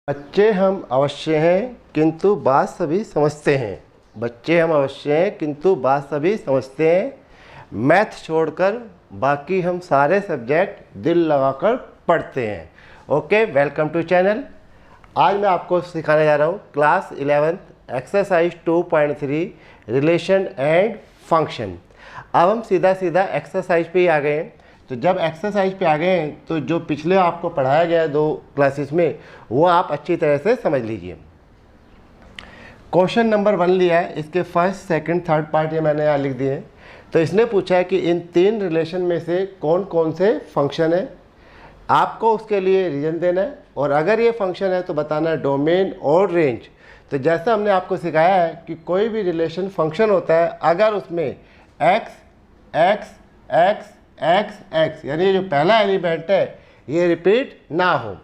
बच्चे हम अवश्य हैं किंतु बात सभी समझते हैं। बच्चे हम अवश्य हैं किंतु बात सभी समझते हैं। मैथ छोड़कर बाकी हम सारे सब्जेक्ट दिल लगाकर पढ़ते हैं। Okay, welcome to channel. आज मैं आपको सिखाने जा रहा हूँ class 11th exercise 2.3 relation and function. अब हम सीधा एक्सरसाइज पे ही आ गए हैं। तो जब एक्सरसाइज पे आ गए हैं तो जो पिछले आपको पढ़ाया गया है 2 क्लासेस में वो आप अच्छी तरह से समझ लीजिए। क्वेश्चन नंबर 1 लिया है, इसके फर्स्ट सेकंड थर्ड पार्ट ये मैंने यहाँ लिख दिए हैं। तो इसने पूछा है कि इन 3 रिलेशन में से कौन कौन से फंक्शन है। आपको उसके लिए रीजन देना है और अगर ये फंक्शन है तो बताना है डोमेन और रेंज। तो जैसा हमने आपको सिखाया है कि कोई भी रिलेशन फंक्शन होता है अगर उसमें x x x x x यानी जो पहला एलिमेंट है ये रिपीट ना हो।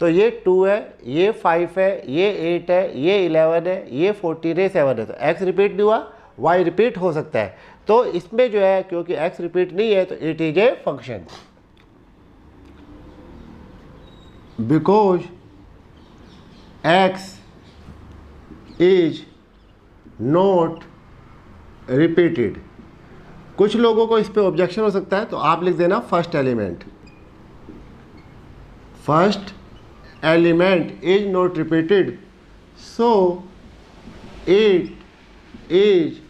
तो ये 2 है, ये 5 है, ये 8 है, ये 11 है, ये 14 है, 7 है। तो एक्स रिपीट नहीं हुआ, वाई रिपीट हो सकता है। तो इसमें जो है क्योंकि एक्स रिपीट नहीं है तो it is a function. Because x is not repeated. कुछ लोगों को इस पे ऑब्जेक्शन हो सकता है तो आप लिख देना first element. First element is not repeated so it is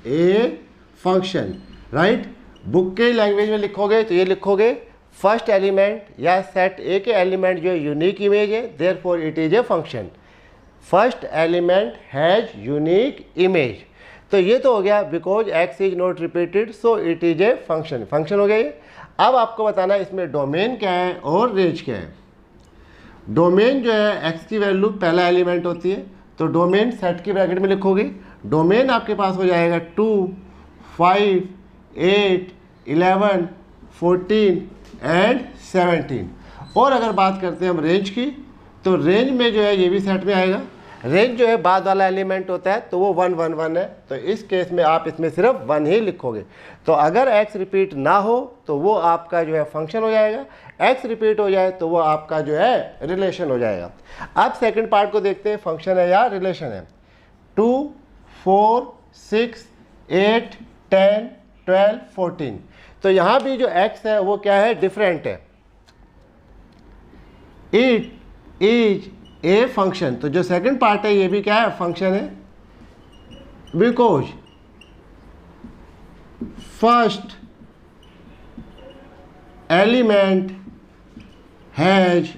a function. Right, book के लैंग्वेज में लिखोगे तो ये लिखोगे फर्स्ट एलिमेंट या सेट ए के एलिमेंट जो यूनिक इमेज है therefore it is a function. First element has unique image. तो ये तो हो गया because x is not repeated so it is a function. Function हो गया ये। अब आपको बताना है इसमें डोमेन क्या है और रेंज क्या है। डोमेन जो है एक्स की वैल्यू पहला एलिमेंट होती है तो डोमेन सेट की ब्रैकेट में लिखोगे। डोमेन आपके पास हो जाएगा 2, 5, 8, 11, 14 एंड 17। और अगर बात करते हैं हम रेंज की तो रेंज में जो है ये भी सेट में आएगा। रेंज जो है बाद वाला एलिमेंट होता है तो वो 1 1 1 है। तो इस केस में आप इसमें सिर्फ 1 ही लिखोगे। तो अगर एक्स रिपीट ना हो तो वो आपका जो है फंक्शन हो जाएगा। एक्स रिपीट हो जाए तो वो आपका जो है रिलेशन हो जाएगा। अब सेकंड पार्ट को देखते हैं, फंक्शन है या रिलेशन है। 2, 4, 6, 8, 10, 12, 14। तो यहाँ भी जो एक्स है वो क्या है, डिफरेंट है। It is a function. तो जो सेकंड पार्ट है ये भी क्या है, फंक्शन है। Because first element has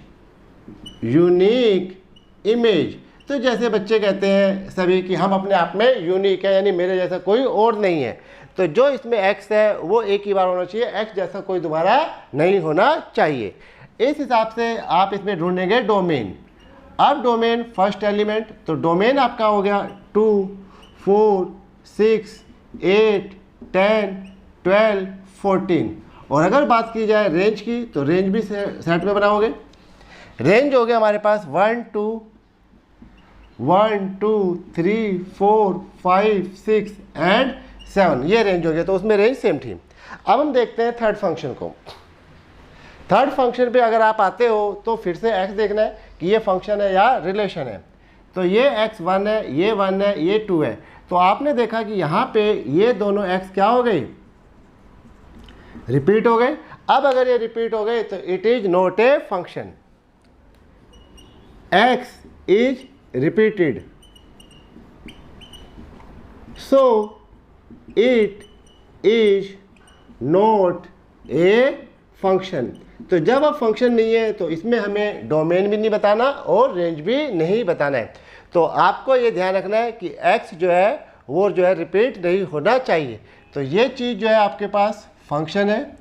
unique image. तो जैसे बच्चे कहते हैं सभी कि हम अपने आप में यूनिक है यानी मेरे जैसा कोई और नहीं है। तो जो इसमें एक्स है वो एक ही बार होना चाहिए, एक्स जैसा कोई दोबारा नहीं होना चाहिए। इस हिसाब से आप इसमें ढूंढेंगे डोमेन। अब डोमेन फर्स्ट एलिमेंट, तो डोमेन आपका हो गया 2, 4, 6, 8, 10, 12, 14। और अगर बात की जाए रेंज की तो रेंज भी सेट में बनाओगे। रेंज हो गया हमारे पास 1 2 3 4 5 6 एंड 7। ये रेंज हो गया। तो उसमें रेंज सेम थी। अब हम देखते हैं थर्ड फंक्शन को। थर्ड फंक्शन पे अगर आप आते हो तो फिर से एक्स देखना है कि ये फंक्शन है या रिलेशन है। तो ये एक्स 1 है, ये 1 है, ये 2 है। तो आपने देखा कि यहाँ पे ये दोनों एक्स क्या हो गई, रिपीट हो गए। अब अगर ये रिपीट हो गए तो it is not a function. X is repeated so it is not a function. तो जब अब फंक्शन नहीं है तो इसमें हमें डोमेन भी नहीं बताना और रेंज भी नहीं बताना है। तो आपको ये ध्यान रखना है कि x जो है वो जो है रिपीट नहीं होना चाहिए। तो ये चीज़ जो है आपके पास फंक्शन है,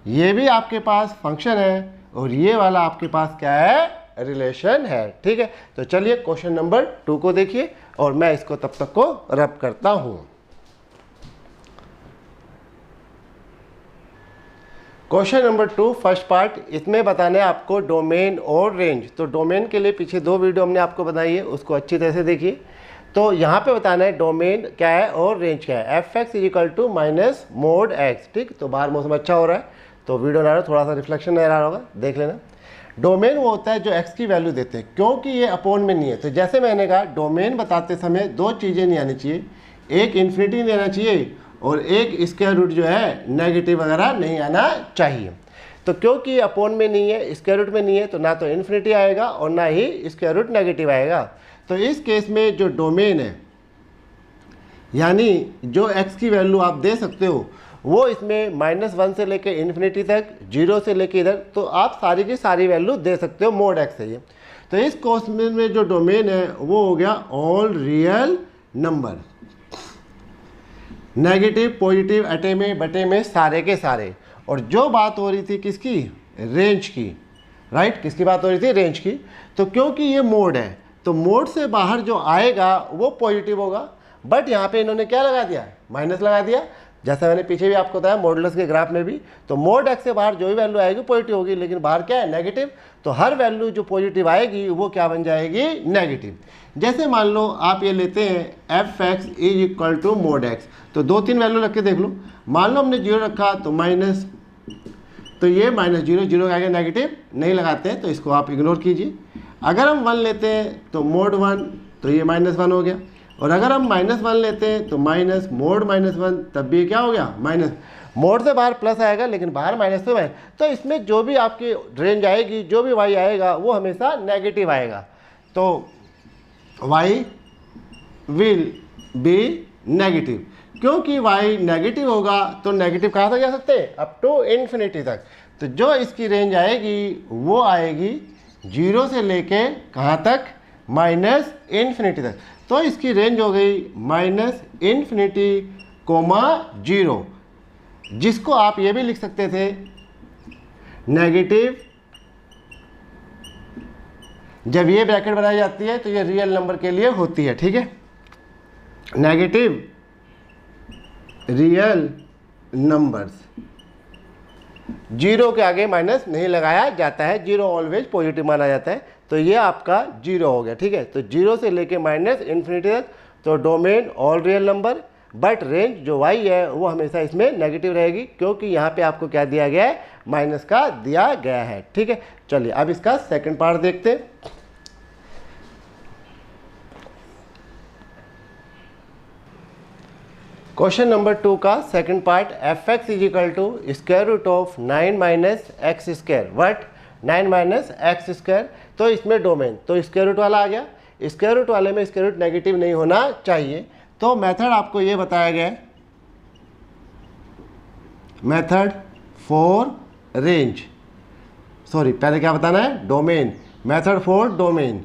ये भी आपके पास फंक्शन है और ये वाला आपके पास क्या है, रिलेशन है। ठीक है, तो चलिए क्वेश्चन नंबर 2 को देखिए और मैं इसको तब तक को रब करता हूँ। क्वेश्चन नंबर 2 फर्स्ट पार्ट, इसमें बताना है आपको डोमेन और रेंज। तो डोमेन के लिए पीछे 2 वीडियो हमने आपको बनाई है, उसको अच्छी तरह से देखिए। तो यहाँ पे बताना है डोमेन क्या है और रेंज क्या है। F X is equal to minus mod X. ठीक, तो बाहर मौसम अच्छा हो रहा है तो वीडियो ना थोड़ा सा रिफ्लेक्शन नजर आ रहा होगा, देख लेना। डोमेन वो होता है जो x की वैल्यू देते हैं, क्योंकि ये अपोन में नहीं है। तो जैसे मैंने कहा डोमेन बताते समय दो चीज़ें नहीं आनी चाहिए, एक इन्फिनिटी नहीं आना चाहिए और एक स्क्वायर रूट जो है नेगेटिव वगैरह नहीं आना चाहिए। तो क्योंकि ये अपोन में नहीं है, स्क्वायर रूट में नहीं है, तो ना तो इन्फिनिटी आएगा और ना ही स्क्वायर रूट नेगेटिव आएगा। तो इस केस में जो डोमेन है यानी जो x की वैल्यू आप दे सकते हो वो इसमें -1 से लेके इन्फिनिटी तक, 0 से लेके इधर, तो आप सारी की सारी वैल्यू दे सकते हो, मोड x है ये। तो इस क्वेश्चन में जो डोमेन है वो हो गया all real number, negative positive अटे में बटे में सारे के सारे। और जो बात हो रही थी किसकी, रेंज की, राइट, किसकी बात हो रही थी, रेंज की। तो क्योंकि ये मोड है तो मोड से बाहर जो आएगा वो पॉजिटिव होगा, बट यहाँ पे इन्होंने क्या लगा दिया, माइनस लगा दिया। जैसा मैंने पीछे भी आपको बताया मॉडुलस के ग्राफ में भी, तो मोड x से बाहर जो भी वैल्यू आएगी पॉजिटिव होगी, लेकिन बाहर क्या है, नेगेटिव। तो हर वैल्यू जो पॉजिटिव आएगी वो क्या बन जाएगी, नेगेटिव। जैसे मान लो आप ये लेते हैं f(x) is equal to mod x, तो 2-3 वैल्यू रख के देख लो। मान लो हमने 0 रखा तो माइनस, तो ये -0, 0 आगे नेगेटिव नहीं लगाते हैं तो इसको आप इग्नोर कीजिए। अगर हम 1 लेते हैं तो मोड 1, तो ये -1 हो गया। और अगर हम -1 लेते हैं तो माइनस मोड -1, तब भी क्या हो गया, माइनस। मोड से बाहर प्लस आएगा लेकिन बाहर माइनस से माइनस, तो इसमें जो भी आपकी रेंज आएगी, जो भी y आएगा वो हमेशा नेगेटिव आएगा। तो y विल बी नेगेटिव, क्योंकि y नेगेटिव होगा तो नेगेटिव कहाँ तक जा सकते हैं, अप टू इन्फिनिटी तक। तो जो इसकी रेंज आएगी वो आएगी 0 से लेके कहाँ तक, -इन्फिनिटी तक। तो इसकी रेंज हो गई -इन्फिनिटी, 0, जिसको आप ये भी लिख सकते थे नेगेटिव। जब ये ब्रैकेट बनाई जाती है तो ये रियल नंबर के लिए होती है, ठीक है, नेगेटिव रियल नंबर्स, 0 के आगे माइनस नहीं लगाया जाता है, 0 ऑलवेज पॉजिटिव माना जाता है। तो ये आपका 0 हो गया, ठीक है। तो 0 से लेके -इन्फिनिटी तक, तो domain all real number, but range जो y है वो हमेशा इसमें नेगेटिव रहेगी, क्योंकि यहाँ पे आपको क्या दिया गया है, माइनस का दिया गया है, ठीक है। चलिए अब इसका सेकंड पार्ट देखते हैं। क्वेश्चन नंबर 2 का second part, f(x) is equal to square root of 9 - x², what 9 - x²। तो इसमें डोमेन, तो स्क्वायर रूट वाला आ गया, स्क्वायर रूट वाले में स्क्वायर रूट नेगेटिव नहीं होना चाहिए। तो मेथड आपको ये बताया गया है, मेथड फॉर रेंज, सॉरी पहले क्या बताना है, डोमेन, मेथड फॉर डोमेन।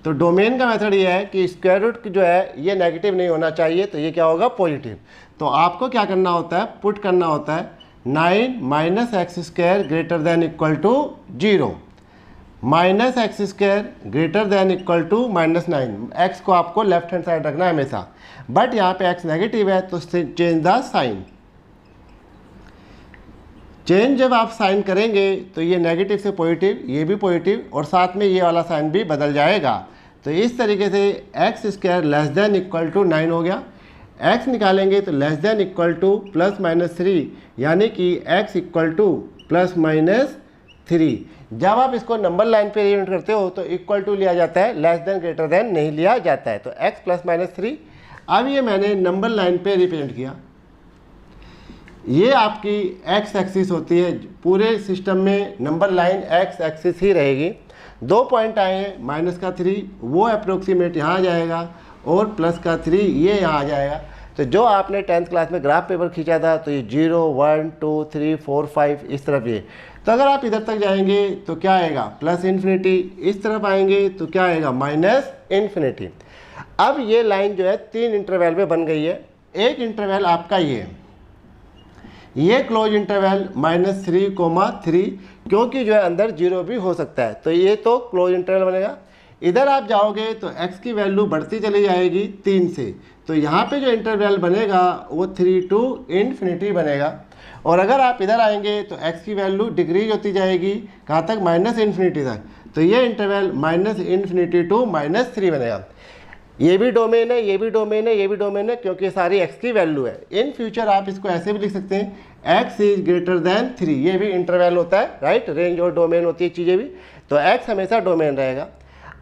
तो डोमेन का मेथड ये है कि स्क्वायर रूट जो है ये नेगेटिव नहीं होना चाहिए, तो ये क्या होगा, पॉजिटिव। तो आपको क्या करना होता है, पुट करना होता है 9 - x² greater than equal to 0, -x² greater than equal to -9। x को आपको लेफ्ट हैंड साइड रखना है हमेशा, बट यहाँ पे x नेगेटिव है तो चेंज द साइन। चेंज जब आप साइन करेंगे तो ये नेगेटिव से पॉजिटिव, ये भी पॉजिटिव, और साथ में ये वाला साइन भी बदल जाएगा। तो इस तरीके से x² less than equal to 9 हो गया। x निकालेंगे तो लेस देन इक्वल टू +-3, यानी कि x इक्वल टू +-3। जब आप इसको नंबर लाइन पे रिप्रेजेंट करते हो तो इक्वल टू लिया जाता है, लेस देन ग्रेटर देन नहीं लिया जाता है। तो x +-3। अब ये मैंने नंबर लाइन पे रिप्रेजेंट किया, ये आपकी x एक्सिस होती है, पूरे सिस्टम में नंबर लाइन x एक्सिस ही रहेगी। 2 पॉइंट आए हैं, -3 वो अप्रोक्सीमेट यहाँ आ जाएगा और +3 ये यहाँ आ जाएगा। तो जो आपने 10th क्लास में ग्राफ पेपर खींचा था तो ये 0, 1, 2, 3, 4, 5 इस तरफ ये। तो अगर आप इधर तक जाएंगे तो क्या आएगा, +इन्फिनिटी, इस तरफ आएंगे तो क्या आएगा, -इन्फिनिटी। अब ये लाइन जो है 3 इंटरवल में बन गई है। एक इंटरवल आपका ये क्लोज इंटरवल -3, क्योंकि जो है अंदर 0 भी हो सकता है, तो ये तो क्लोज इंटरवल बनेगा। इधर आप जाओगे तो x की वैल्यू बढ़ती चली जाएगी 3 से, तो यहाँ पे जो इंटरवल बनेगा वो 3 to इन्फिनिटी बनेगा। और अगर आप इधर आएंगे तो x की वैल्यू डिक्रीज होती जाएगी, कहाँ तक, -इन्फिनिटी तक, तो ये इंटरवल -इन्फिनिटी to -3 बनेगा। ये भी डोमेन है, ये भी डोमेन है, ये भी डोमेन है, क्योंकि सारी x की वैल्यू है। इन फ्यूचर आप इसको ऐसे भी लिख सकते हैं x इज ग्रेटर देन 3, ये भी इंटरवल होता है, राइट। रेंज और डोमेन होती है चीज़ें भी, तो x हमेशा डोमेन रहेगा।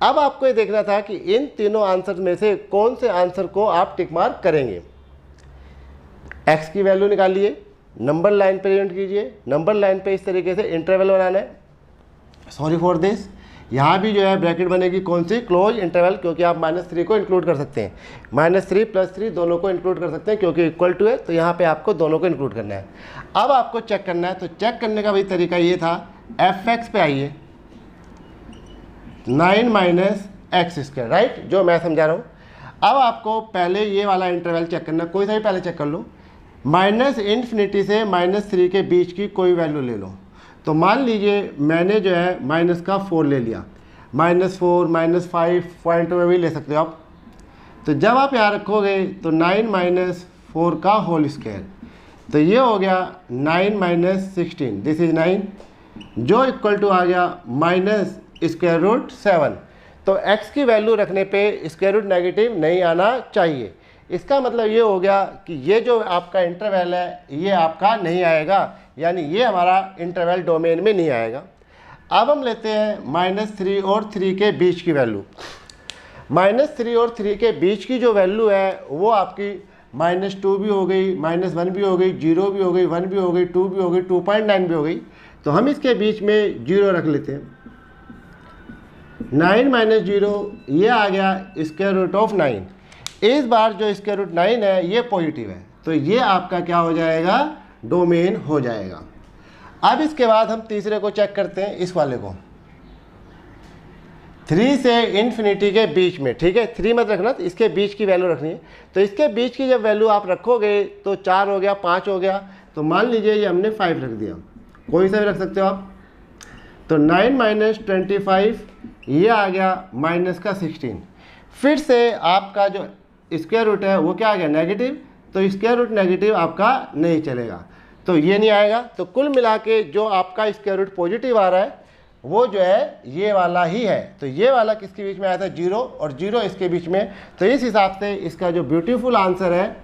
अब आपको ये देखना था कि इन तीनों आंसर में से कौन से आंसर को आप टिक मार्क करेंगे। x की वैल्यू निकालिए, नंबर लाइन पे प्रिंट कीजिए, नंबर लाइन पे इस तरीके से इंटरवल बनाना है। सॉरी फॉर दिस, यहाँ भी जो है ब्रैकेट बनेगी कौन सी, क्लोज इंटरवल, क्योंकि आप -3 को इंक्लूड कर सकते हैं, -3 + 3 दोनों को इंक्लूड कर सकते हैं क्योंकि इक्वल टू है, तो यहाँ पे आपको दोनों को इंक्लूड करना है। अब आपको चेक करना है, तो चेक करने का भी तरीका ये था, fx पे आइए, 9 - x², राइट, जो मैं समझा रहा हूँ। अब आपको पहले ये वाला इंटरवल चेक करना, कोई सा भी पहले चेक कर लो, -∞ से -3 के बीच की कोई वैल्यू ले लो। तो मान लीजिए मैंने जो है -4 ले लिया, -4, -5 पॉइंट में भी ले सकते हो आप। तो जब आप यहाँ रखोगे तो 9 - 4 का होल स्क्वायर, तो ये हो गया 9 - 16, दिस इज 9, जो इक्वल टू आ गया -√7। तो x की वैल्यू रखने पे स्क्वायर रूट नेगेटिव नहीं आना चाहिए। इसका मतलब ये हो गया कि ये जो आपका इंटरवल है ये आपका नहीं आएगा, यानी ये हमारा इंटरवल डोमेन में नहीं आएगा। अब हम लेते हैं -3 और 3 के बीच की वैल्यू। -3 और 3 के बीच की जो वैल्यू है वो आपकी -2 भी हो गई, -1 भी हो गई, 0 भी हो गई, 1 भी हो गई, 2 भी हो गई, 2.9 भी हो गई। तो हम इसके बीच में 0 रख लेते हैं। 9 - 0 ये आ गया √9। इस बार जो √9 है ये पॉजिटिव है, तो ये आपका क्या हो जाएगा, डोमेन हो जाएगा। अब इसके बाद हम तीसरे को चेक करते हैं, इस वाले को, 3 से इन्फिनिटी के बीच में, ठीक है, 3 मत रखना, तो इसके बीच की वैल्यू रखनी है। तो इसके बीच की जब वैल्यू आप रखोगे तो 4 हो गया, 5 हो गया, तो मान लीजिए ये हमने 5 रख दिया, कोई सा भी रख सकते हो आप। तो 9 - 25 ये आ गया -16। फिर से आपका जो स्क्वायर रूट है वो क्या आ गया, नेगेटिव, तो स्क्वायर रूट नेगेटिव आपका नहीं चलेगा, तो ये नहीं आएगा। तो कुल मिला के जो आपका स्क्वायर रूट पॉजिटिव आ रहा है वो जो है ये वाला ही है। तो ये वाला किसके बीच में आया था, 0 और 0 इसके बीच में। तो इस हिसाब से इसका जो ब्यूटीफुल आंसर है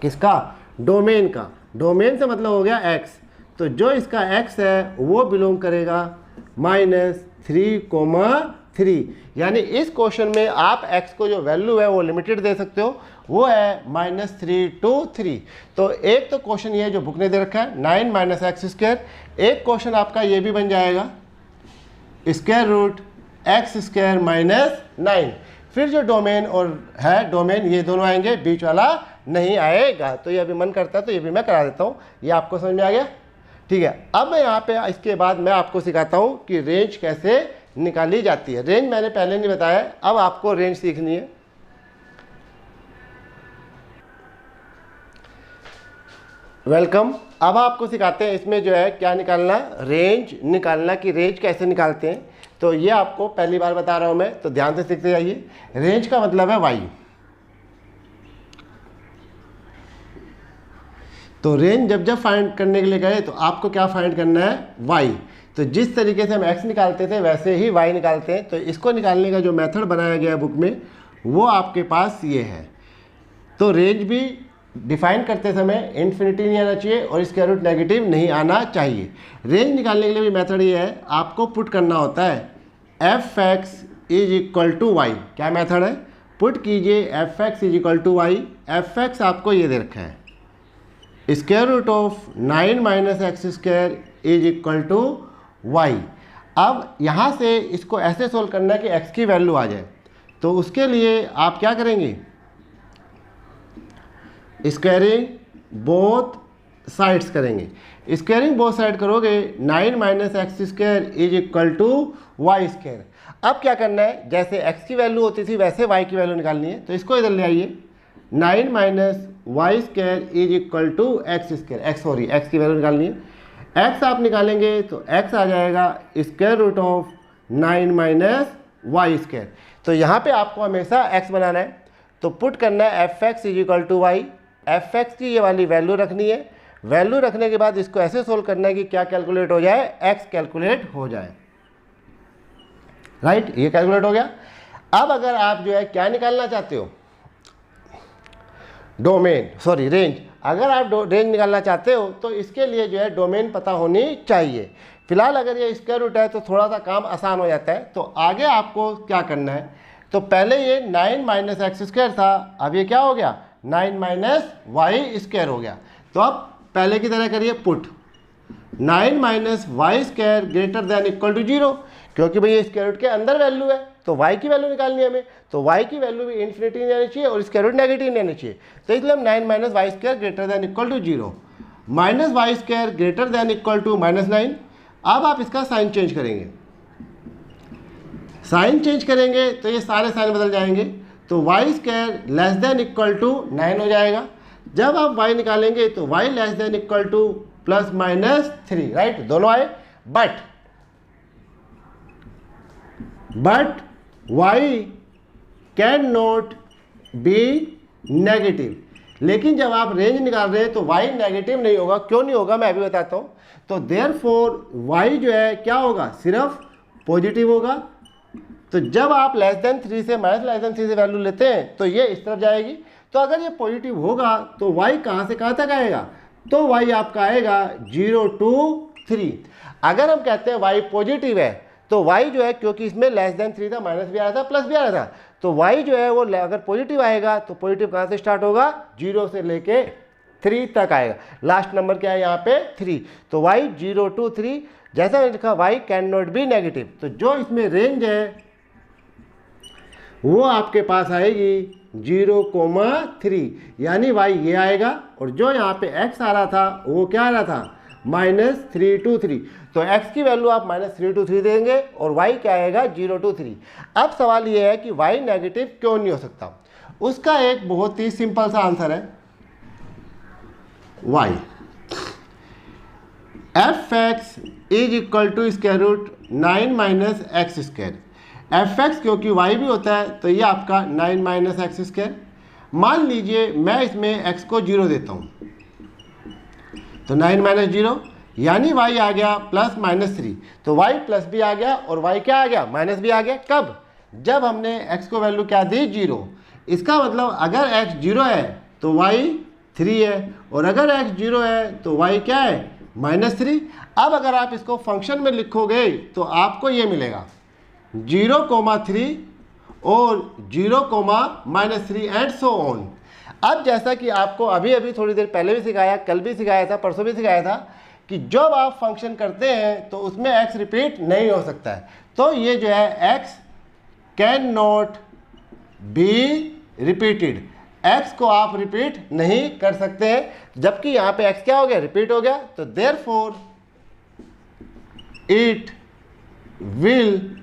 किसका, डोमेन का। डोमेन से मतलब हो गया x, तो जो इसका x है वो बिलोंग करेगा -3,3, यानी इस क्वेश्चन में आप x को जो वैल्यू है वो लिमिटेड दे सकते हो, वो है -3 to 3। तो एक तो क्वेश्चन ये जो बुक ने दे रखा है 9 - x², एक क्वेश्चन आपका ये भी बन जाएगा √x² - 9। फिर जो डोमेन और है डोमेन, ये दोनों आएंगे, बीच वाला नहीं आएगा। तो ये अभी मन करता है तो ये भी मैं करा देता हूँ, ये आपको समझ में आ गया, ठीक है। अब मैं यहाँ पे इसके बाद मैं आपको सिखाता हूँ कि रेंज कैसे निकाली जाती है। रेंज मैंने पहले नहीं बताया, अब आपको रेंज सीखनी है। वेलकम। अब आपको सिखाते हैं इसमें जो है क्या निकालना, रेंज निकालना, कि रेंज कैसे निकालते हैं। तो ये आपको पहली बार बता रहा हूँ मैं, तो ध्यान से सीखते जाइए। रेंज का मतलब है y। तो रेंज जब फाइंड करने के लिए गए तो आपको क्या फाइंड करना है, y। तो जिस तरीके से हम x निकालते थे वैसे ही y निकालते हैं। तो इसको निकालने का जो मेथड बनाया गया है बुक में वो आपके पास ये है। तो रेंज भी डिफाइन करते समय इन्फिनिटी नहीं आना चाहिए और स्क्वायर रूट नेगेटिव नहीं आना चाहिए। रेंज निकालने के लिए भी मेथड ये है, आपको पुट करना होता है f(x) = y। क्या मेथड है, पुट कीजिए f(x) = y। f(x) आपको ये दे रखा है √9 - x² = y। अब यहाँ से इसको ऐसे सोल्व करना है कि x की वैल्यू आ जाए। तो उसके लिए आप क्या करेंगे, स्क्वायरिंग बोथ साइड्स करेंगे। स्क्वायरिंग बोथ साइड करोगे 9 - x² = y²। अब क्या करना है, जैसे x की वैल्यू होती थी वैसे y की वैल्यू निकालनी है। तो इसको इधर ले आइए, 9 - y² = x की वैल्यू निकालनी है। x आप निकालेंगे तो x आ जाएगा √9 - y²। तो यहाँ पे आपको हमेशा x बनाना है, तो पुट करना है f(x) = y। f(x) की ये वाली वैल्यू रखनी है। वैल्यू रखने के बाद इसको ऐसे सोल्व करना है कि क्या कैलकुलेट हो जाए, x कैलकुलेट हो जाए, राइट। ये कैलकुलेट हो गया। अब अगर आप जो है क्या निकालना चाहते हो, रेंज, अगर आप रेंज निकालना चाहते हो तो इसके लिए जो है डोमेन पता होनी चाहिए। फिलहाल अगर ये स्क्वायर रूट है तो थोड़ा सा काम आसान हो जाता है। तो आगे आपको क्या करना है, तो पहले ये 9 माइनस एक्स स्क्वायर था, अब ये क्या हो गया 9 माइनस वाई स्क्वायर हो गया। तो अब पहले की तरह करिए put 9 minus Y square greater than equal to 0, क्योंकि भाई ये स्क्वायर रूट के अंदर वैल्यू है तो y की वैल्यू निकालनी है हमें, तो y की वैल्यू भी इन्फिनिटी नहीं आनी चाहिए और स्क्वायर रूट नेगेटिव नहीं आनी चाहिए। तो इसलिए हम 9 minus Y square greater than equal to 0 minus Y square greater than equal to -9। अब आप इसका साइन चेंज करेंगे, साइन चेंज करेंगे तो ये सारे साइन बदल जाएंगे, तो Y square less than equal to 9 हो जाएगा। जब आप y निकालेंगे तो y less than equal to ±3, right, दोनों आए। But y can not be negative, लेकिन जब आप रेंज निकाल रहे हैं तो y नेगेटिव नहीं होगा। क्यों नहीं होगा मैं अभी बताता हूँ। तो देयरफॉर y जो है क्या होगा, सिर्फ पॉजिटिव होगा। तो जब आप लेस देन 3 से -3 से वैल्यू लेते हैं तो ये इस तरफ जाएगी। तो अगर ये पॉजिटिव होगा तो y कहाँ से कहाँ तक आएगा, तो y आपका आएगा 0 to 3। अगर हम कहते हैं y पॉजिटिव है तो y जो है, क्योंकि इसमें लेस देन 3 था, माइनस भी आ रहा था प्लस भी आ रहा था, तो y जो है वो अगर पॉजिटिव आएगा तो पॉजिटिव कहाँ से स्टार्ट होगा, 0 से लेके 3 तक आएगा। लास्ट नंबर क्या है यहाँ पे 3, तो y 0 to 3। जैसा मैंने लिखा y can not be negative, तो जो इसमें रेंज है वो आपके पास आएगी 0,3, यानी y ये आएगा और जो यहाँ पे x आ रहा था वो क्या आ रहा था -3 to 3। तो x की वैल्यू आप -3 to 3 देंगे और y क्या आएगा 0 to 3। अब सवाल ये है कि y नेगेटिव क्यों नहीं हो सकता, उसका एक बहुत ही सिंपल सा आंसर है, y f(x) is equal to square root 9 minus X square. f(x) क्योंकि y भी होता है तो ये आपका 9 माइनस एक्स स्क्वायर। मान लीजिए मैं इसमें x को 0 देता हूँ, तो 9 माइनस 0 यानी y आ गया +-3, तो y प्लस भी आ गया और y क्या आ गया माइनस भी आ गया। कब, जब हमने x को वैल्यू क्या दी 0। इसका मतलब अगर x 0 है तो y 3 है और अगर x 0 है तो y क्या है -3। अब अगर आप इसको फंक्शन में लिखोगे तो आपको ये मिलेगा 0,3 और 0,-3 एंड सो ऑन। अब जैसा कि आपको अभी अभी थोड़ी देर पहले भी सिखाया, कल भी सिखाया था, परसों भी सिखाया था कि जब आप फंक्शन करते हैं तो उसमें x रिपीट नहीं हो सकता है। तो ये जो है x can not be repeated, x को आप रिपीट नहीं कर सकते हैं, जबकि यहाँ पे x क्या हो गया रिपीट हो गया। तो therefore it will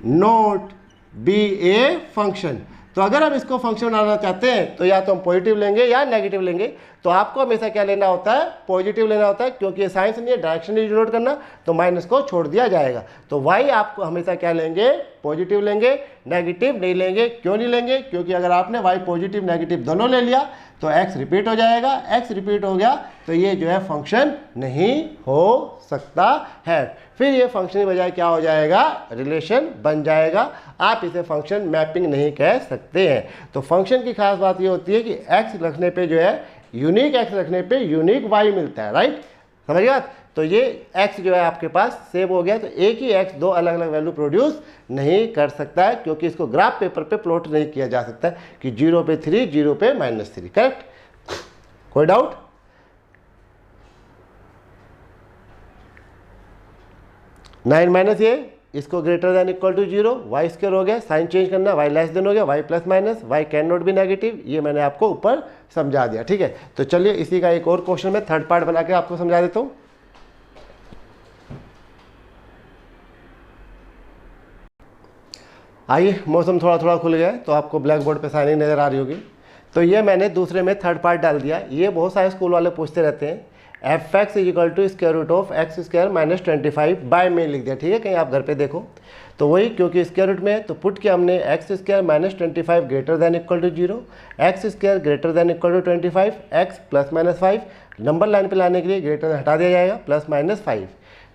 not be a function. तो अगर हम इसको फंक्शन बनाना चाहते हैं तो या तो हम पॉजिटिव लेंगे या नेगेटिव लेंगे। तो आपको हमेशा क्या लेना होता है, पॉजिटिव लेना होता है, क्योंकि ये साइंस नहीं है, डायरेक्शन नहीं डिनोट करना, तो माइनस को छोड़ दिया जाएगा। तो y आपको हमेशा क्या लेंगे, पॉजिटिव लेंगे, नेगेटिव नहीं लेंगे। क्यों नहीं लेंगे, क्योंकि अगर आपने y पॉजिटिव नेगेटिव दोनों ले लिया तो x रिपीट हो जाएगा। x रिपीट हो गया तो ये जो है फंक्शन नहीं हो सकता है। फिर ये फंक्शन की बजाय क्या हो जाएगा, रिलेशन बन जाएगा। आप इसे फंक्शन मैपिंग नहीं कह सकते हैं। तो फंक्शन की खास बात ये होती है कि x रखने पे जो है यूनिक x रखने पे यूनिक y मिलता है, राइट, समझ गया। तो ये x जो है आपके पास सेव हो गया। तो एक ही x दो अलग अलग वैल्यू प्रोड्यूस नहीं कर सकता है, क्योंकि इसको ग्राफ पेपर पे प्लॉट नहीं किया जा सकता कि 0 पे 3, 0 पे -3, करेक्ट। कोई डाउट? नाइन माइनस ये, इसको greater than equal to 0, Y square हो गया, साइन चेंज करना, वाई लेस देन हो गया, Y plus minus, Y can not be negative. ये मैंने आपको ऊपर समझा दिया, ठीक है। तो चलिए इसी का एक और क्वेश्चन में थर्ड पार्ट बना के आपको समझा देता हूँ। आइए, मौसम थोड़ा थोड़ा खुल गया है तो आपको ब्लैक बोर्ड पर साइनिंग नज़र आ रही होगी। तो ये मैंने दूसरे में थर्ड पार्ट डाल दिया। ये बहुत सारे स्कूल वाले पूछते रहते हैं, f(x) is equal to square root of X square minus 25 by में लिख दिया, ठीक है, कहीं आप घर पे देखो। तो वही, क्योंकि स्क्वायर रूट में तो पुट किया हमने X square minus 25 greater than equal to 0, X square greater than equal to 25, X plus minus 5, number line पे लाने के लिए ग्रेटर देन हटा दिया जाएगा, प्लस माइनस 5।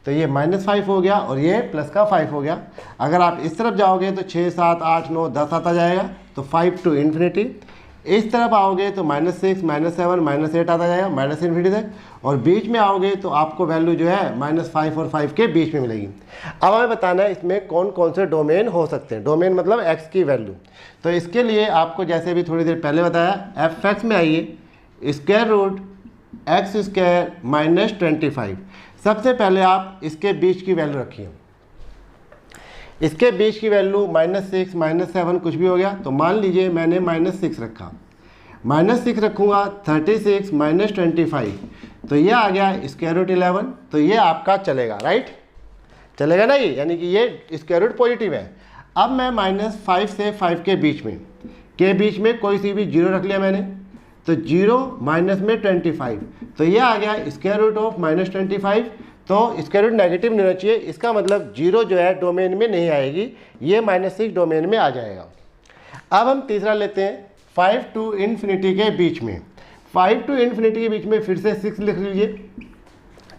तो ये -5 हो गया और ये प्लस का 5 हो गया। अगर आप इस तरफ जाओगे तो 6, 7, 8, 9, 10 आता जाएगा, तो 5 to infinity। इस तरफ आओगे तो -6, -7, -8 आता जाएगा, ∞ तक। और बीच में आओगे तो आपको वैल्यू जो है -5 और 5 के बीच में मिलेगी। अब हमें बताना है इसमें कौन कौन से डोमेन हो सकते हैं। डोमेन मतलब x की वैल्यू। तो इसके लिए आपको जैसे भी थोड़ी देर पहले बताया, f(x) में आइए, स्क्वायर रूट x² - 25। सबसे पहले आप इसके बीच की वैल्यू रखिए। इसके बीच की वैल्यू -6, -7 कुछ भी हो गया, तो मान लीजिए मैंने -6 रखा। -6 रखूँगा, 36 - 25, तो ये आ गया स्क्वायर रूट 11। तो ये आपका चलेगा, राइट, चलेगा ना ये, यानी कि ये स्क्वायर रूट पॉजिटिव है। अब मैं -5 से 5 के बीच में कोई सी भी जीरो रख लिया मैंने, तो 0 माइनस में 25, तो ये आ गया स्क्वायर रूट ऑफ -25। तो स्क्वायर रूट नेगेटिव नहीं होना चाहिए, इसका मतलब 0 जो है डोमेन में नहीं आएगी, ये -6 डोमेन में आ जाएगा। अब हम तीसरा लेते हैं 5 to infinity के बीच में। 5 to infinity के बीच में फिर से 6 लिख लीजिए,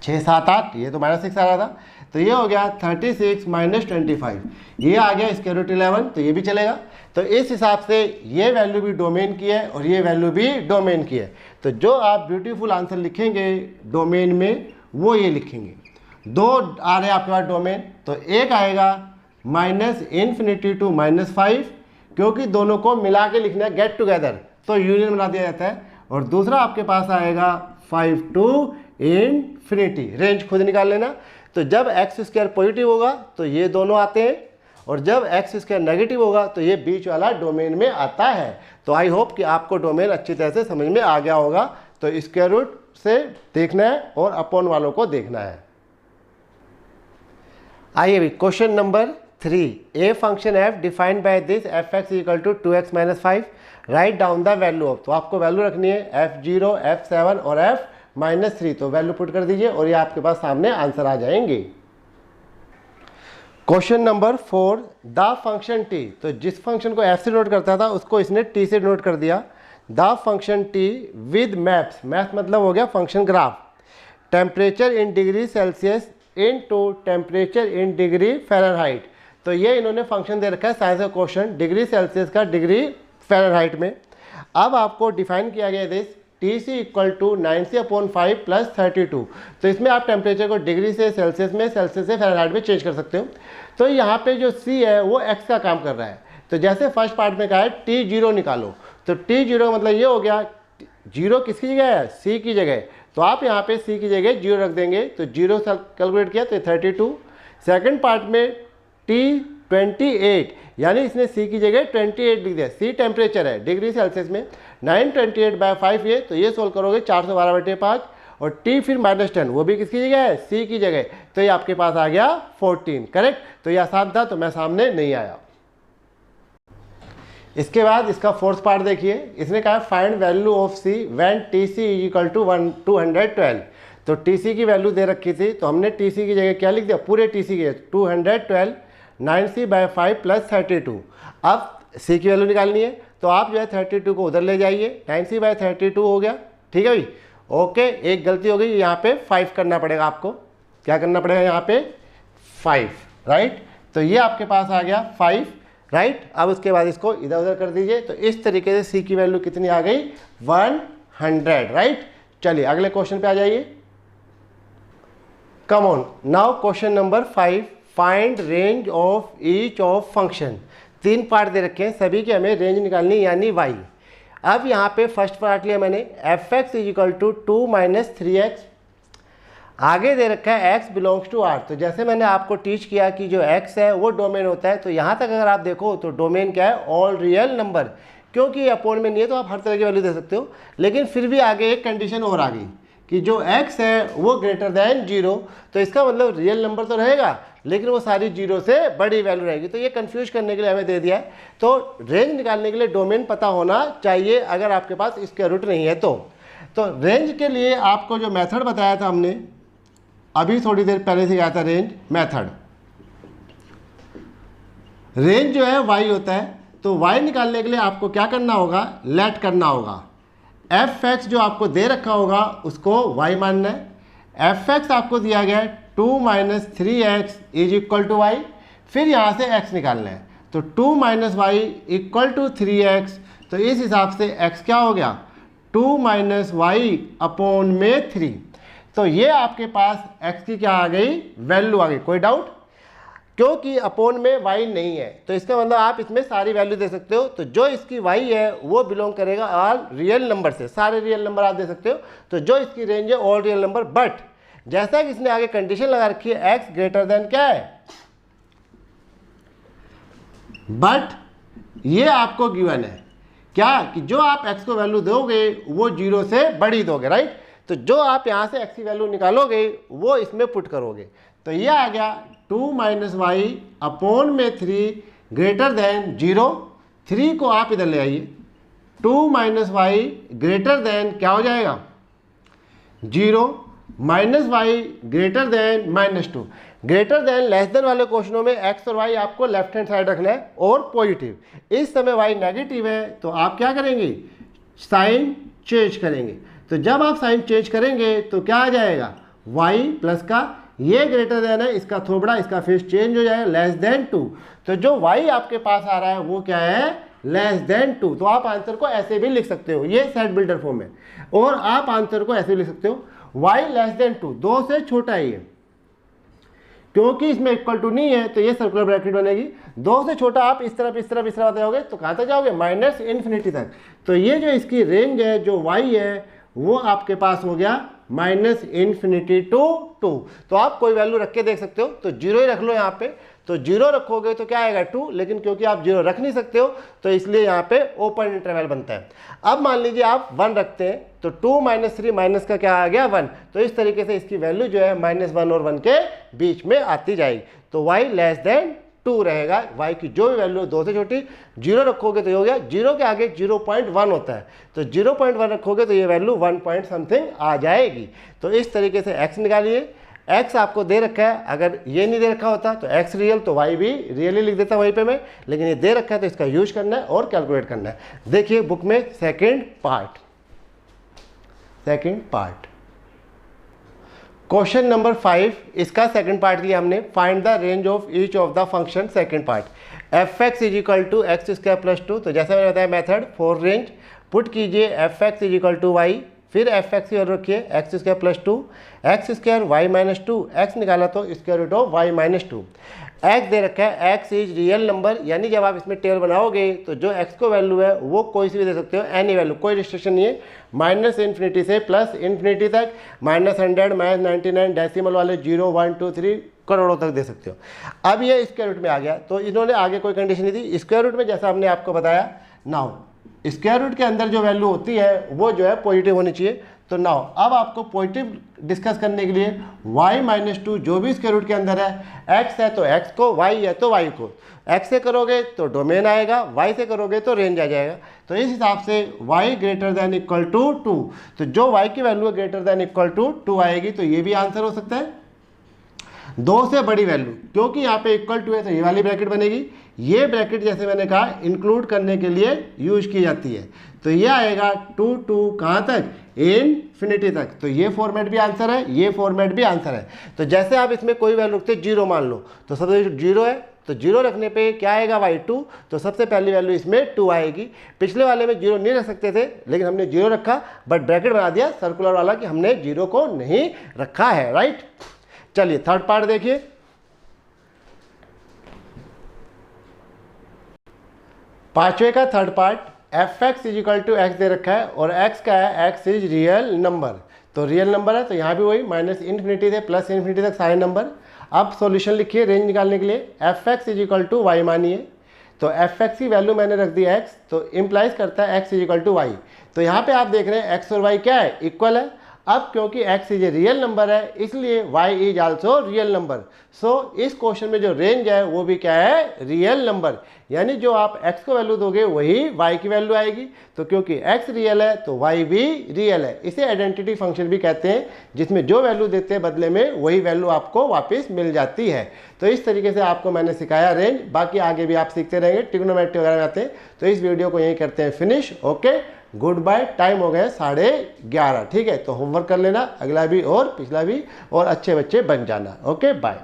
6, 7, 8, ये तो -6 आ रहा था, तो ये हो गया 36 - 25, ये आ गया स्क्वायर रूट 11, तो ये भी चलेगा। तो इस हिसाब से ये वैल्यू भी डोमेन की है और ये वैल्यू भी डोमेन की है। तो जो आप ब्यूटीफुल आंसर लिखेंगे डोमेन में वो ये लिखेंगे। दो आ रहे हैं आपके पास डोमेन, तो एक आएगा -∞ to -5, क्योंकि दोनों को मिला के लिखना है, गेट टुगेदर, तो यूनियन बना दिया जाता है। और दूसरा आपके पास आएगा 5 to infinity, रेंज खुद निकाल लेना। तो जब x² पॉजिटिव होगा तो ये दोनों आते हैं, और जब x² नेगेटिव होगा तो ये बीच वाला डोमेन में आता है। तो आई होप कि आपको डोमेन अच्छी तरह से समझ में आ गया होगा। तो स्क्वायर रूट से देखना है और अपॉन वालों को देखना है। आइए भी question number 3, a function f defined by this f(x) = 2x - 5, write down the value of. तो आपको वैल्यू रखनी है f0, f7 और f-3, तो वैल्यू पुट कर दीजिए और ये आपके पास सामने आंसर आ जाएंगे। Question number 4, the function t, तो जिस फंक्शन को f से नोट करता था उसको इसने t से नोट कर दिया। The function t with maps, math मतलब हो गया function graph, temperature in degree Celsius into temperature in degree Fahrenheit. तो ये इन्होंने फंक्शन दे रखा है साइंस का क्वेश्चन, डिग्री सेल्सियस का डिग्री फ़ारेनहाइट में। अब आपको डिफाइन किया गया दिस TC = 9c/5 + 32। तो इसमें आप टेम्परेचर को डिग्री से सेल्सियस में, सेल्सियस से फ़ारेनहाइट में चेंज कर सकते हो। तो यहाँ पे जो C है वो x का काम कर रहा है। तो जैसे फर्स्ट पार्ट में कहा है T0 निकालो, तो T0 मतलब ये हो गया, 0 किसकी जगह है, C की जगह। तो आप यहाँ पे C की जगह 0 रख देंगे, तो 0 कैलकुलेट किया तो 32। सेकंड पार्ट में T28, यानी इसने C की जगह 28 लिख दिया। C टेम्परेचर है डिग्री सेल्सियस में, 928/5 ये, तो ये सोल्व करोगे 412/5। और T फिर -10, वो भी किसकी जगह है, C की जगह, तो ये आपके पास आ गया 14, करेक्ट। तो ये आसान था, तो मैं सामने नहीं आया। इसके बाद इसका फोर्थ पार्ट देखिए, इसने कहा find value of C when TC = 212। तो TC की वैल्यू दे रखी थी, तो हमने TC की जगह क्या लिख दिया, पूरे TC की 212, 9c/5 + 32। अब C की वैल्यू निकालनी है, तो आप जो है 32 को उधर ले जाइए, 9c/32 हो गया, ठीक है भाई। ओके, एक गलती हो गई, यहाँ पे 5 करना पड़ेगा आपको। क्या करना पड़ेगा यहाँ पे, 5, राइट। तो ये आपके पास आ गया 5, राइट। अब उसके बाद इसको इधर उधर कर दीजिए, तो इस तरीके से C की वैल्यू कितनी आ गई, 100, राइट। चलिए अगले क्वेश्चन पे आ जाइए। Come on, now question number 5, find range of each of function. 3 part दे रखे हैं, सभी की हमें रेंज निकालनी, यानी y। अब यहाँ पे फर्स्ट पार्ट लिया मैंने, f(x) = 2 - 3x। आगे दे रखा है x बिलोंग्स टू R। तो जैसे मैंने आपको टीच किया कि जो x है वो डोमेन होता है, तो यहाँ तक अगर आप देखो तो डोमेन क्या है, ऑल रियल नंबर। क्योंकि ये अपॉन में नहीं है तो आप हर तरह की वैल्यू दे सकते हो, लेकिन फिर भी आगे एक कंडीशन और आ गई कि जो x है वो ग्रेटर दैन 0। तो इसका मतलब रियल नंबर तो रहेगा, लेकिन वो सारी 0 से बड़ी वैल्यू रहेगी। तो ये कंफ्यूज करने के लिए हमें दे दिया है। तो रेंज निकालने के लिए डोमेन पता होना चाहिए, अगर आपके पास स्क्वायर रूट नहीं है तो रेंज के लिए आपको जो मेथड बताया था हमने अभी थोड़ी देर पहले से आया था, रेंज मेथड। रेंज जो है y होता है, तो y निकालने के लिए आपको क्या करना होगा, लेट करना होगा। f(x) जो आपको दे रखा होगा उसको y मानना है। f(x) आपको दिया गया है 2 minus 3x is equal to Y, फिर यहाँ से x निकालना है, तो 2 minus Y equal to 3x, तो इस हिसाब से x क्या हो गया 2 माइनस वाई अपॉन में 3। तो ये आपके पास x की क्या आ गई वैल्यू आ गई। कोई डाउट? क्योंकि अपोन में y नहीं है तो इसका मतलब आप इसमें सारी वैल्यू दे सकते हो। तो जो इसकी y है वो बिलोंग करेगा ऑल रियल नंबर से, सारे रियल नंबर आप दे सकते हो। तो जो इसकी रेंज है ऑल रियल नंबर, बट जैसा कि इसने आगे कंडीशन लगा रखी है x ग्रेटर देन क्या है, बट ये आपको गिवन है क्या कि जो आप x को वैल्यू दोगे वो 0 से बड़ी दोगे, राइट। तो जो आप यहाँ से x की वैल्यू निकालोगे वो इसमें पुट करोगे। तो ये आ गया 2 माइनस वाई अपॉन में 3 ग्रेटर देन 0, 3 को आप इधर ले आइए, 2 माइनस वाई ग्रेटर देन क्या हो जाएगा 0, minus Y greater than -2। Greater than less than वाले क्वेश्चनों में x और y आपको लेफ्ट हैंड साइड रखना है और पॉजिटिव। इस समय y नेगेटिव है तो आप क्या करेंगे साइन चेंज करेंगे। तो जब आप साइन चेंज करेंगे तो क्या आ जाएगा y प्लस का ये ग्रेटर देन है, इसका थोबड़ा इसका फेस चेंज हो जाएगा लेस देन 2। तो जो y आपके पास आ रहा है वो क्या है लेस देन 2। तो आप आंसर को ऐसे भी लिख सकते हो, ये सेट बिल्डर फॉर्म है। और आप आंसर को ऐसे भी लिख सकते हो y लेस देन 2, 2 से छोटा है ये, क्योंकि इसमें इक्वल टू नहीं है तो ये सर्कुलर ब्रैकेट बनेगी। 2 से छोटा आप इस तरफ इस तरफ इस तरफ जाओगे तो कहाँ तक जाओगे माइनस इन्फिनिटी तक। तो ये जो इसकी रेंज है जो y है वो आपके पास हो गया माइनस इन्फिनिटी टू 2। तो आप कोई वैल्यू रख के देख सकते हो, तो 0 ही रख लो यहाँ पे। तो 0 रखोगे तो क्या आएगा 2, लेकिन क्योंकि आप 0 रख नहीं सकते हो तो इसलिए यहाँ पे ओपन इंटरवल बनता है। अब मान लीजिए आप 1 रखते हैं तो 2 माइनस 3 माइनस का क्या आ गया 1। तो इस तरीके से इसकी वैल्यू जो है -1 और 1 के बीच में आती जाएगी। तो y लेस देन 2 रहेगा, y की जो भी वैल्यू 2 से छोटी। 0 रखोगे तो ये हो गया, 0 के आगे 0.1 होता है तो 0.1 रखोगे तो ये वैल्यू 1 पॉइंट समथिंग आ जाएगी। तो इस तरीके से x निकालिए। x आपको दे रखा है, अगर ये नहीं दे रखा होता तो x रियल तो y भी रियली लिख देता वहीं पे मैं, लेकिन ये दे रखा है तो इसका यूज करना है और कैलकुलेट करना है। देखिए बुक में सेकेंड पार्ट क्वेश्चन नंबर 5, इसका सेकंड पार्ट लिया हमने। Find the range of each of the function, second part f(x) is equal to x square plus 2। तो जैसे मैंने बताया मेथड फॉर रेंज, पुट कीजिए f(x) is equal to y, फिर f(x) की वैल्यू रखिए x square plus 2, x square y minus 2, x निकाला तो square root of y minus 2। x दे रखा है x इज रियल नंबर, यानी जब आप इसमें टेबल बनाओगे तो जो x को वैल्यू है वो कोई सी भी दे सकते हो, एनी वैल्यू, कोई रिस्ट्रिक्शन नहीं है। माइनस इन्फिनिटी से प्लस इन्फिनिटी तक, -100, -99, डेसिमल वाले 0, 1, 2, 3 करोड़ों तक दे सकते हो। अब ये स्क्वायर रूट में आ गया तो इन्होंने आगे कोई कंडीशन नहीं दी। स्क्वायर रूट में जैसा हमने आपको बताया, नाउ स्क्वायर रूट के अंदर जो वैल्यू होती है वो जो है पॉजिटिव होनी चाहिए। तो नाउ अब आपको पॉजिटिव डिस्कस करने के लिए y माइनस 2 जो भी स्क्वायर रूट के अंदर है, x है तो x को, y है तो y को। x से करोगे तो डोमेन आएगा, y से करोगे तो रेंज आ जाएगा। तो इस हिसाब से y greater than equal to 2, तो जो y की वैल्यू है ग्रेटर देन इक्वल टू 2 आएगी। तो ये भी आंसर हो सकता है 2 से बड़ी वैल्यू, क्योंकि यहाँ पे इक्वल टू है तो ये वाली ब्रैकेट बनेगी। ये ब्रैकेट जैसे मैंने कहा इंक्लूड करने के लिए यूज की जाती है। तो ये आएगा 2 कहाँ तक, इनफिनिटी तक। तो ये फॉर्मेट भी आंसर है, ये फॉर्मेट भी आंसर है। तो जैसे आप इसमें कोई वैल्यू रखते 0 मान लो, तो सबसे 0 है तो 0 रखने पे क्या आएगा y2, तो सबसे पहली वैल्यू इसमें 2 आएगी। पिछले वाले में 0 नहीं रख सकते थे लेकिन हमने 0 रखा, बट ब्रैकेट बना दिया सर्कुलर वाला कि हमने 0 को नहीं रखा है, राइट। चलिए थर्ड पार्ट देखिए। पांचवे का third part, f(x) is equal to x दे रखा है और x का है x इज रियल नंबर। तो रियल नंबर है तो यहाँ भी वही माइनस इन्फिनिटी से प्लस इन्फिनिटी तक सारे नंबर। अब सॉल्यूशन लिखिए रेंज निकालने के लिए, f(x) is equal to y मानिए। तो f(x) की वैल्यू मैंने रख दी x, तो इम्प्लाइज करता है x is equal to y। तो यहाँ पे आप देख रहे हैं x और y क्या है, इक्वल है। अब क्योंकि x is a real number है इसलिए y is also real number. So इस क्वेश्चन में जो रेंज है वो भी क्या है, रियल नंबर। यानी जो आप x को वैल्यू दोगे वही y की वैल्यू आएगी। तो क्योंकि x रियल है तो y भी रियल है। इसे आइडेंटिटी फंक्शन भी कहते हैं, जिसमें जो वैल्यू देते हैं बदले में वही वैल्यू आपको वापस मिल जाती है। तो इस तरीके से आपको मैंने सिखाया रेंज। बाकी आगे भी आप सीखते रहेंगे, ट्रिग्नोमेट्री वगैरह में आते हैं तो इस वीडियो को यहीं करते हैं finish. Okay, good bye. Time हो गया 11:30, ठीक है। तो होमवर्क कर लेना, अगला भी और पिछला भी, और अच्छे बच्चे बन जाना। Okay, bye.